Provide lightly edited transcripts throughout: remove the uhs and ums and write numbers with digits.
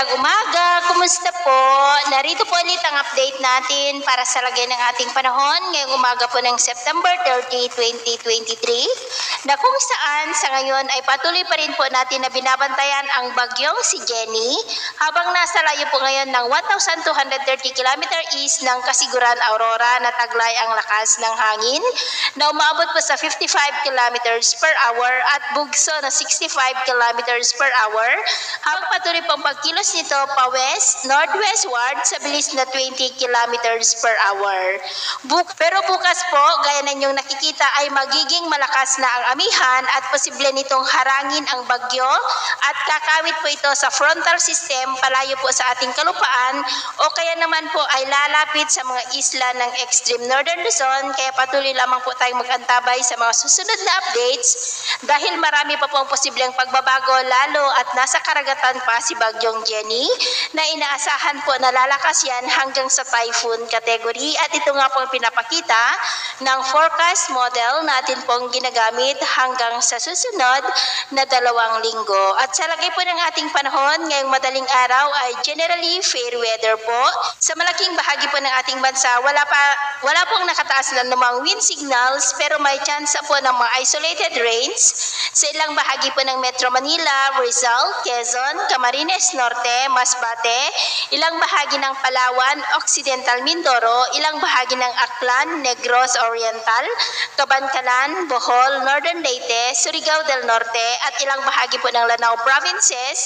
magandang umaga. Kumusta po? Narito po ulit ang update natin para sa lagay ng ating panahon ngayong umaga po ng September 30, 2023 na kung saan sa ngayon ay patuloy pa rin po natin na binabantayan ang bagyong si Jenny habang nasa layo po ngayon ng 1,230 km east ng Kasiguran, Aurora na taglay ang lakas ng hangin na umabot po sa 55 km per hour at bugso na 65 km per hour habang patuloy pong pagkilos nito pa-west, northwestward sa bilis na 20 km per hour. Pero bukas po, gaya na inyong nakikita ay magiging malakas na ang amihan at posible nitong harangin ang bagyo at kakawit po ito sa frontal system palayo po sa ating kalupaan o kaya naman po ay lalapit sa mga isla ng extreme northern Luzon kaya patuloy lamang po tayong mag-antabay sa mga susunod na updates dahil marami pa po ang posibleng pagbabago lalo at nasa karagatan pa si Bagyong Jenny na inaasahan po na lalakas yan hanggang sa typhoon category at ito nga po ang pinapakita ng forecast model natin pong ginagamit hanggang sa susunod na 2 linggo. At sa lagay po ng ating panahon ngayong madaling araw ay generally fair weather po. Sa malaking bahagi po ng ating bansa wala pong nakataas na namang wind signals pero may chance po ng mga isolated rains sa ilang bahagi po ng Metro Manila, Rizal, Quezon, Camarines Norte, Masbate, ilang bahagi ng Palawan, Occidental Mindoro, ilang bahagi ng Aklan, Negros Oriental, Cabancalan, Bohol, Northern Leyte, Surigao del Norte at ilang bahagi po ng Lanao Provinces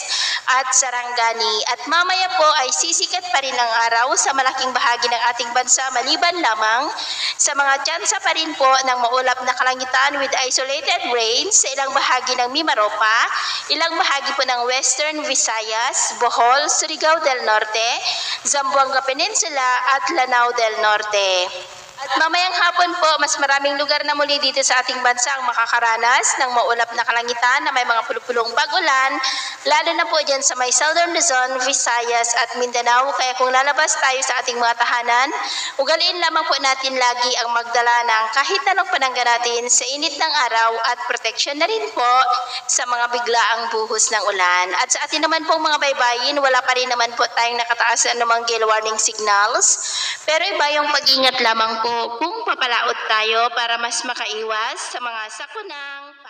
at Sarangani. At mamaya po ay sisikat pa rin ang araw sa malaking bahagi ng ating bansa maliban lamang sa mga tsansa pa rin po ng maulap na kalangitan with isolated rains sa ilang bahagi ng Mimaropa, ilang bahagi po ng Western Visayas, Bohol, Surigao del Norte, Zamboanga Peninsula at Lanao del Norte. At mamayang hapon po, mas maraming lugar na muli dito sa ating bansa ang makakaranas ng maulap na kalangitan na may mga pulupulong pag-ulan, lalo na po dyan sa may Southern Luzon, Visayas at Mindanao. Kaya kung lalabas tayo sa ating mga tahanan, ugaliin lamang po natin lagi ang magdala ng kahit anong panangga natin sa init ng araw at proteksyon na rin po sa mga biglaang buhos ng ulan. At sa atin naman pong mga baybayin, wala pa rin naman po tayong nakataas na anumang gale warning signals, pero iba yung pag-ingat lamang po kung papalaot tayo para mas makaiwas sa mga sakunang